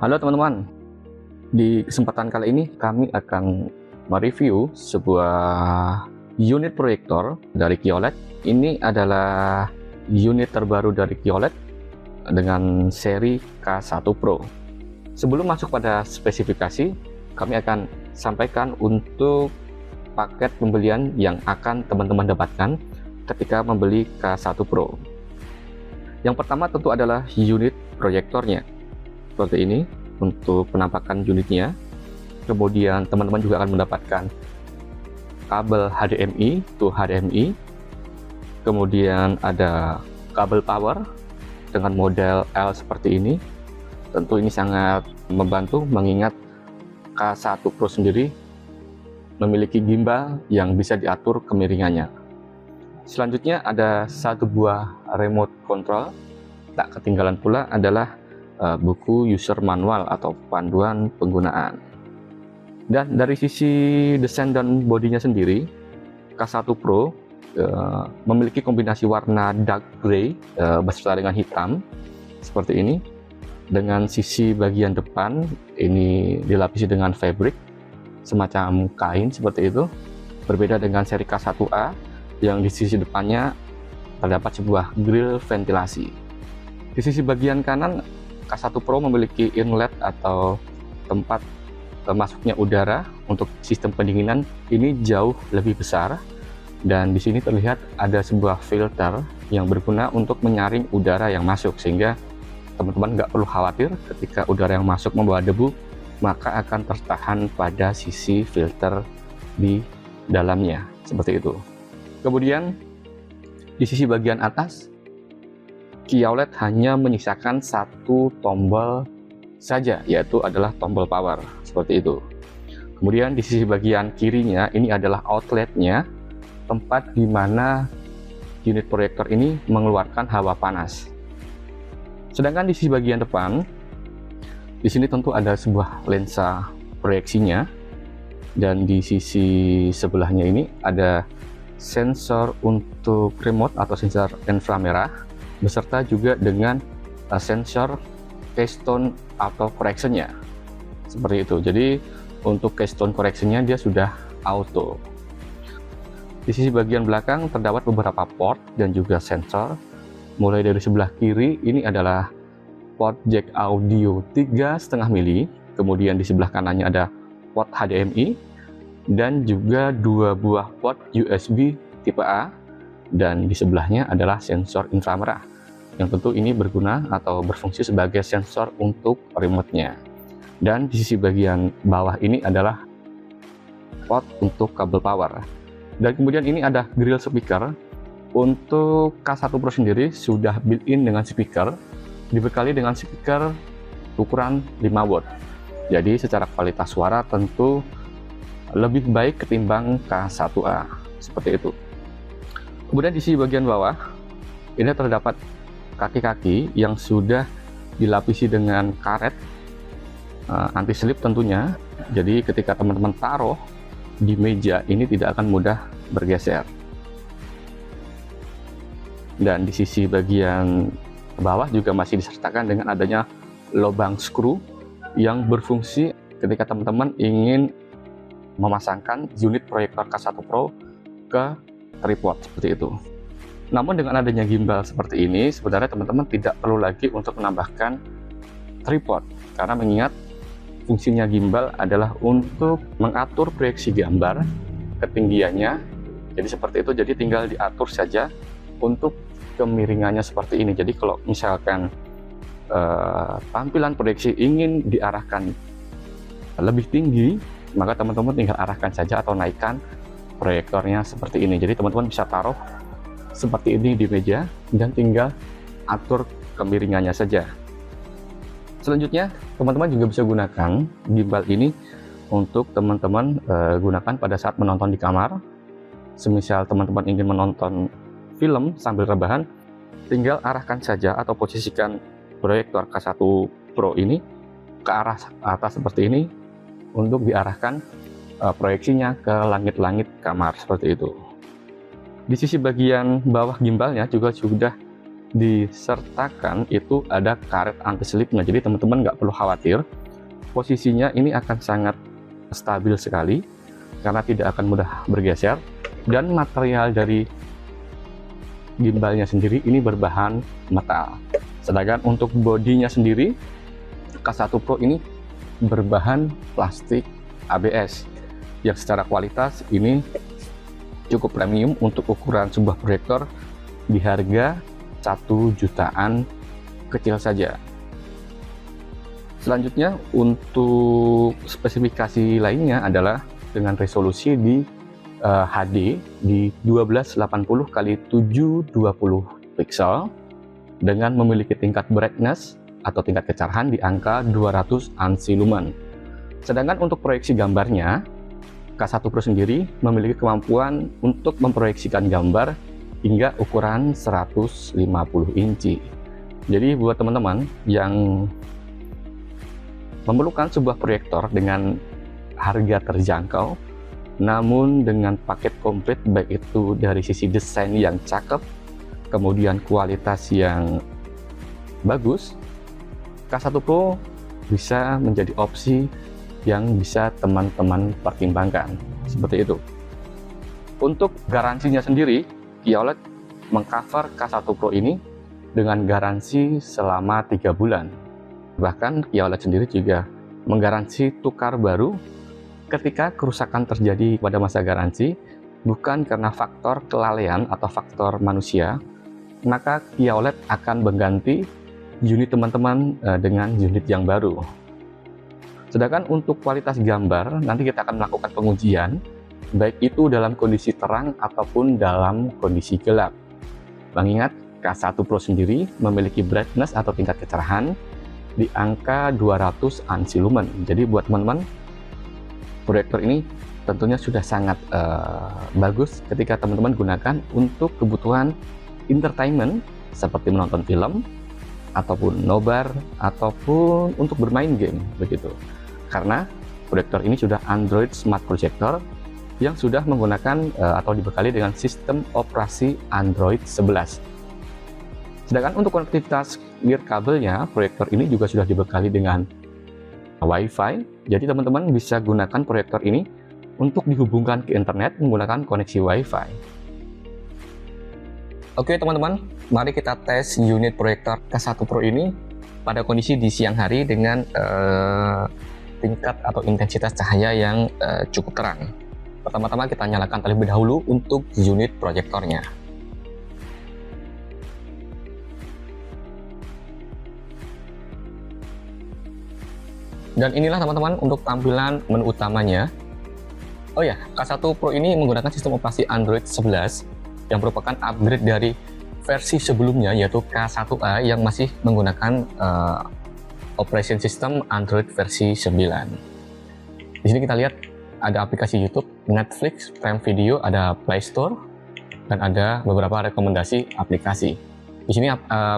Halo teman-teman, di kesempatan kali ini kami akan mereview sebuah unit proyektor dari QLED. Ini adalah unit terbaru dari QLED dengan seri K1 Pro. Sebelum masuk pada spesifikasi, kami akan sampaikan untuk paket pembelian yang akan teman-teman dapatkan ketika membeli K1 Pro. Yang pertama tentu adalah unit proyektornya. Seperti ini untuk penampakan unitnya. Kemudian teman-teman juga akan mendapatkan kabel HDMI to HDMI. Kemudian ada kabel power dengan model L seperti ini. Tentu ini sangat membantu mengingat K1 Pro sendiri memiliki gimbal yang bisa diatur kemiringannya. Selanjutnya ada satu buah remote control. Tak ketinggalan pula adalah buku user manual atau panduan penggunaan. Dan dari sisi desain dan bodinya sendiri, K1 Pro memiliki kombinasi warna dark gray beserta dengan hitam seperti ini. Dengan sisi bagian depan ini dilapisi dengan fabric semacam kain seperti itu, berbeda dengan seri K1A yang di sisi depannya terdapat sebuah grill ventilasi. Di sisi bagian kanan, K1 Pro memiliki inlet atau tempat masuknya udara untuk sistem pendinginan ini jauh lebih besar, dan di sini terlihat ada sebuah filter yang berguna untuk menyaring udara yang masuk, sehingga teman-teman nggak perlu khawatir ketika udara yang masuk membawa debu, maka akan tertahan pada sisi filter di dalamnya seperti itu. Kemudian di sisi bagian atas, QLED hanya menyisakan satu tombol saja, yaitu adalah tombol power seperti itu. Kemudian di sisi bagian kirinya ini adalah outletnya, tempat di mana unit proyektor ini mengeluarkan hawa panas. Sedangkan di sisi bagian depan, di sini tentu ada sebuah lensa proyeksinya, dan di sisi sebelahnya ini ada sensor untuk remote atau sensor inframerah, beserta juga dengan sensor keystone auto correction-nya seperti itu. Jadi untuk keystone correction-nya dia sudah auto. Di sisi bagian belakang terdapat beberapa port dan juga sensor. Mulai dari sebelah kiri ini adalah port jack audio 3,5 mili, kemudian di sebelah kanannya ada port HDMI dan juga dua buah port USB tipe A, dan di sebelahnya adalah sensor inframerah yang tentu ini berguna atau berfungsi sebagai sensor untuk remote-nya. Dan di sisi bagian bawah ini adalah port untuk kabel power. Dan kemudian ini ada grill speaker. Untuk K1 Pro sendiri sudah built-in dengan speaker, dibekali dengan speaker ukuran 5 watt. Jadi secara kualitas suara tentu lebih baik ketimbang K1A seperti itu. Kemudian di sisi bagian bawah ini terdapat kaki-kaki yang sudah dilapisi dengan karet anti slip tentunya. Jadi ketika teman-teman taruh di meja ini tidak akan mudah bergeser. Dan di sisi bagian bawah juga masih disertakan dengan adanya lubang skru yang berfungsi ketika teman-teman ingin memasangkan unit proyektor K1 Pro ke tripod seperti itu. Namun dengan adanya gimbal seperti ini, sebenarnya teman-teman tidak perlu lagi untuk menambahkan tripod, karena mengingat fungsinya gimbal adalah untuk mengatur proyeksi gambar, ketinggiannya, jadi seperti itu. Jadi tinggal diatur saja untuk kemiringannya seperti ini. Jadi kalau misalkan tampilan proyeksi ingin diarahkan lebih tinggi, maka teman-teman tinggal arahkan saja atau naikkan proyektornya seperti ini. Jadi teman-teman bisa taruh seperti ini di meja dan tinggal atur kemiringannya saja. Selanjutnya teman-teman juga bisa gunakan gimbal ini untuk teman-teman gunakan pada saat menonton di kamar. Semisal teman-teman ingin menonton film sambil rebahan, tinggal arahkan saja atau posisikan proyektor K1 Pro ini ke arah atas seperti ini untuk diarahkan proyeksinya ke langit-langit kamar seperti itu. Di sisi bagian bawah gimbalnya juga sudah disertakan itu ada karet anti slipnya, jadi teman-teman nggak perlu khawatir, posisinya ini akan sangat stabil sekali karena tidak akan mudah bergeser. Dan material dari gimbalnya sendiri ini berbahan metal, sedangkan untuk bodinya sendiri K1 Pro ini berbahan plastik ABS yang secara kualitas ini cukup premium untuk ukuran sebuah proyektor di harga 1 jutaan kecil saja. Selanjutnya untuk spesifikasi lainnya adalah dengan resolusi di HD di 1280 x 720 pixel dengan memiliki tingkat brightness atau tingkat kecerahan di angka 200 ANSI lumen. Sedangkan untuk proyeksi gambarnya, K1 Pro sendiri memiliki kemampuan untuk memproyeksikan gambar hingga ukuran 150 inci. Jadi buat teman-teman yang memerlukan sebuah proyektor dengan harga terjangkau, namun dengan paket komplit baik itu dari sisi desain yang cakep, kemudian kualitas yang bagus, K1 Pro bisa menjadi opsi yang bisa teman-teman pertimbangkan. Seperti itu. Untuk garansinya sendiri, QOLED mengcover K1 Pro ini dengan garansi selama 3 bulan. Bahkan QOLED sendiri juga menggaransi tukar baru ketika kerusakan terjadi pada masa garansi, bukan karena faktor kelalaian atau faktor manusia, maka QOLED akan mengganti unit teman-teman dengan unit yang baru. Sedangkan untuk kualitas gambar, nanti kita akan melakukan pengujian, baik itu dalam kondisi terang ataupun dalam kondisi gelap. Mengingat K1 Pro sendiri memiliki brightness atau tingkat kecerahan di angka 200 ANSI lumen. Jadi buat teman-teman, proyektor ini tentunya sudah sangat bagus ketika teman-teman gunakan untuk kebutuhan entertainment seperti menonton film, ataupun nobar, ataupun untuk bermain game begitu. Karena proyektor ini sudah Android Smart Projector yang sudah menggunakan atau dibekali dengan sistem operasi Android 11. Sedangkan untuk konektivitas nirkabelnya, proyektor ini juga sudah dibekali dengan Wi-Fi. Jadi teman-teman bisa gunakan proyektor ini untuk dihubungkan ke internet menggunakan koneksi Wi-Fi. Oke teman-teman, mari kita tes unit proyektor K1 Pro ini pada kondisi di siang hari dengan tingkat atau intensitas cahaya yang cukup terang. Pertama-tama kita nyalakan terlebih dahulu untuk unit proyektornya. Dan inilah teman-teman untuk tampilan menu utamanya. Oh ya, K1 Pro ini menggunakan sistem operasi Android 11 yang merupakan upgrade dari versi sebelumnya, yaitu K1A yang masih menggunakan operation system Android versi 9. Di sini kita lihat ada aplikasi YouTube, Netflix, Prime Video, ada Play Store, dan ada beberapa rekomendasi aplikasi. Di sini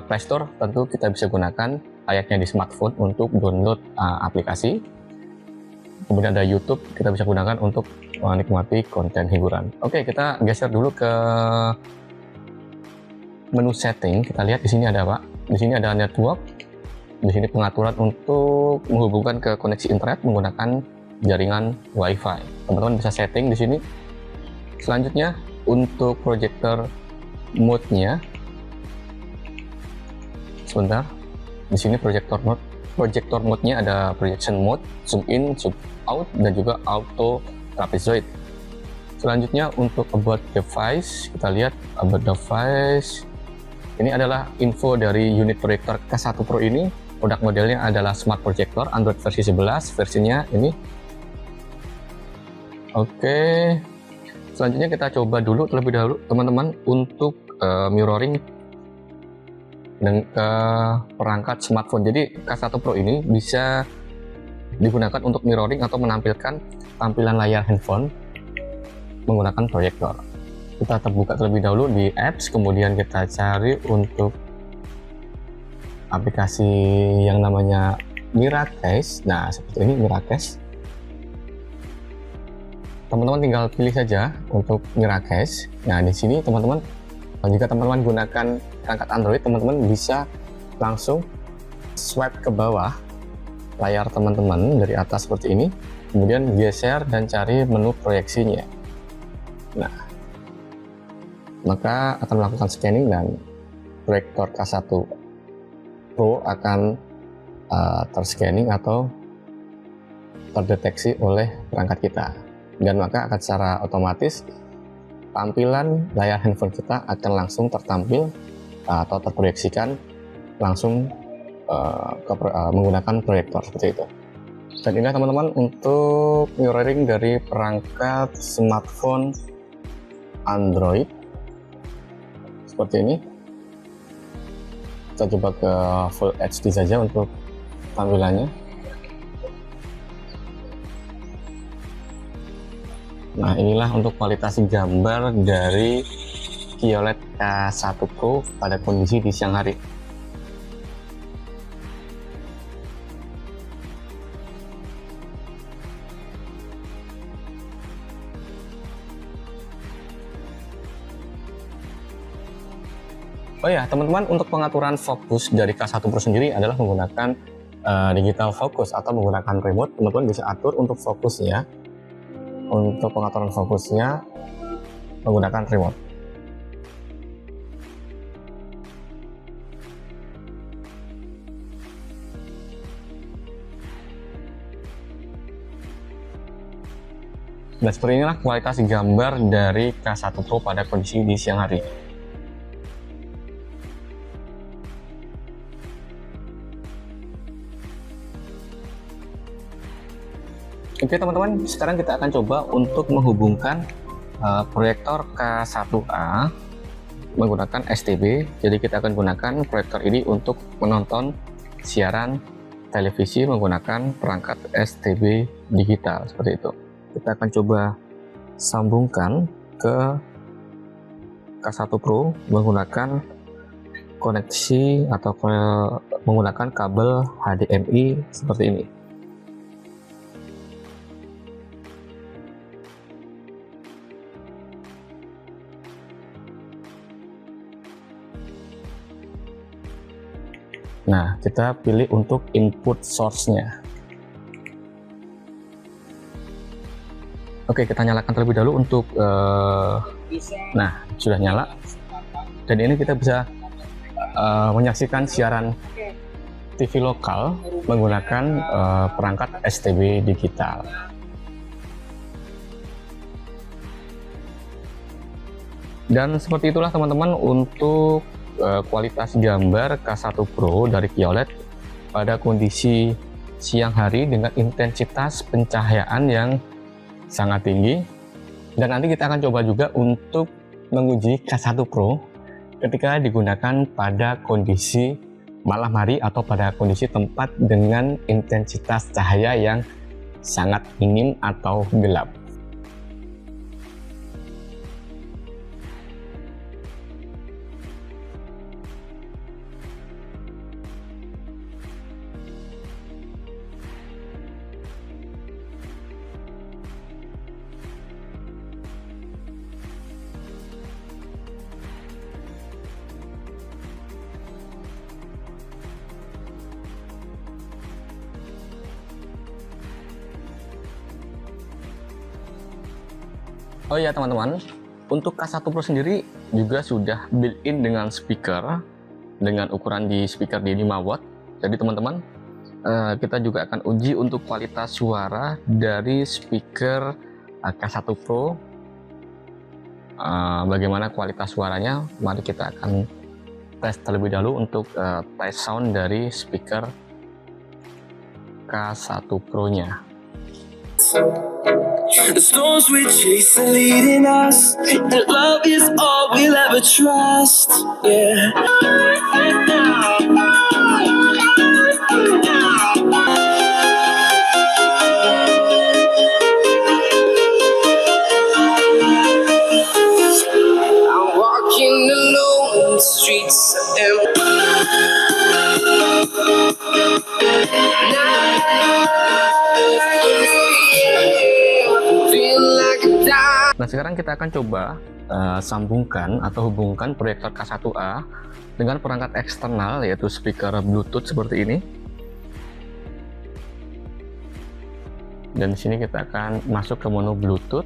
Play Store tentu kita bisa gunakan layaknya di smartphone untuk download aplikasi. Kemudian ada YouTube, kita bisa gunakan untuk menikmati konten hiburan. Oke, kita geser dulu ke menu setting. Kita lihat di sini ada apa? Di sini ada network. Di sini pengaturan untuk menghubungkan ke koneksi internet menggunakan jaringan Wi-Fi. Teman-teman bisa setting di sini. Selanjutnya untuk projector mode-nya. Sebentar. Di sini projector mode-nya ada projection mode, zoom in, zoom out, dan juga auto trapezoid. Selanjutnya untuk about device, kita lihat about device. Ini adalah info dari unit proyektor K1 Pro ini. Produk modelnya adalah Smart Projector Android versi 11, versinya ini. Oke. Selanjutnya kita coba dulu terlebih dahulu teman-teman untuk mirroring dengan perangkat smartphone. Jadi K1 Pro ini bisa digunakan untuk mirroring atau menampilkan tampilan layar handphone menggunakan proyektor. Kita terbuka terlebih dahulu di apps, kemudian kita cari untuk aplikasi yang namanya Miracase. Nah, seperti ini Miracase. Teman-teman tinggal pilih saja untuk Miracase. Nah, di sini teman-teman, jika teman-teman gunakan perangkat Android, teman-teman bisa langsung swipe ke bawah layar teman-teman dari atas seperti ini, kemudian geser dan cari menu proyeksinya. Nah, maka akan melakukan scanning dan proyektor K1 Pro akan terscanning atau terdeteksi oleh perangkat kita, dan maka akan secara otomatis tampilan layar handphone kita akan langsung tertampil atau terproyeksikan langsung menggunakan proyektor seperti itu. Dan ini teman-teman untuk mirroring dari perangkat smartphone Android seperti ini. Kita coba ke Full HD saja untuk tampilannya. Nah, inilah untuk kualitas gambar dari QLED K1 Pro pada kondisi di siang hari. Oh ya, teman-teman, untuk pengaturan fokus dari K1 Pro sendiri adalah menggunakan digital focus atau menggunakan remote. Teman-teman bisa atur untuk fokusnya. Untuk pengaturan fokusnya menggunakan remote. Nah, seperti inilah kualitas gambar dari K1 Pro pada kondisi di siang hari. Oke teman-teman, sekarang kita akan coba untuk menghubungkan proyektor K1A menggunakan STB. Jadi kita akan gunakan proyektor ini untuk menonton siaran televisi menggunakan perangkat STB digital seperti itu. Kita akan coba sambungkan ke K1 Pro menggunakan koneksi atau menggunakan kabel HDMI seperti ini. Nah, kita pilih untuk input source-nya. Oke, kita nyalakan terlebih dahulu untuk nah, sudah nyala. Dan ini kita bisa menyaksikan siaran TV lokal menggunakan perangkat STB digital. Dan seperti itulah teman-teman untuk kualitas gambar K1 Pro dari QLED pada kondisi siang hari dengan intensitas pencahayaan yang sangat tinggi. Dan nanti kita akan coba juga untuk menguji K1 Pro ketika digunakan pada kondisi malam hari atau pada kondisi tempat dengan intensitas cahaya yang sangat minim atau gelap. Oh ya teman-teman, untuk K1 Pro sendiri juga sudah built-in dengan speaker dengan ukuran di speaker di 5 watt. Jadi teman-teman, kita juga akan uji untuk kualitas suara dari speaker K1 Pro. Bagaimana kualitas suaranya? Mari kita akan tes terlebih dahulu untuk tes sound dari speaker K1 Pro nya. The storms we chase are leading us, and love is all we'll ever trust. Yeah. I'm walking alone, the streets are empty. Nah, sekarang kita akan coba sambungkan atau hubungkan proyektor K1A dengan perangkat eksternal, yaitu speaker Bluetooth seperti ini. Dan di sini kita akan masuk ke menu Bluetooth.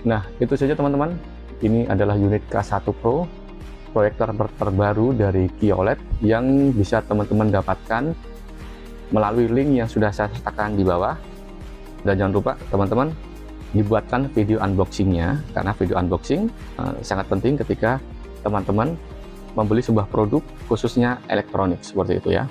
Nah, itu saja teman-teman. Ini adalah unit K1 Pro, proyektor terbaru dari QLED yang bisa teman-teman dapatkan melalui link yang sudah saya sertakan di bawah. Dan jangan lupa teman-teman dibuatkan video unboxingnya, karena video unboxing sangat penting ketika teman-teman membeli sebuah produk khususnya elektronik seperti itu ya.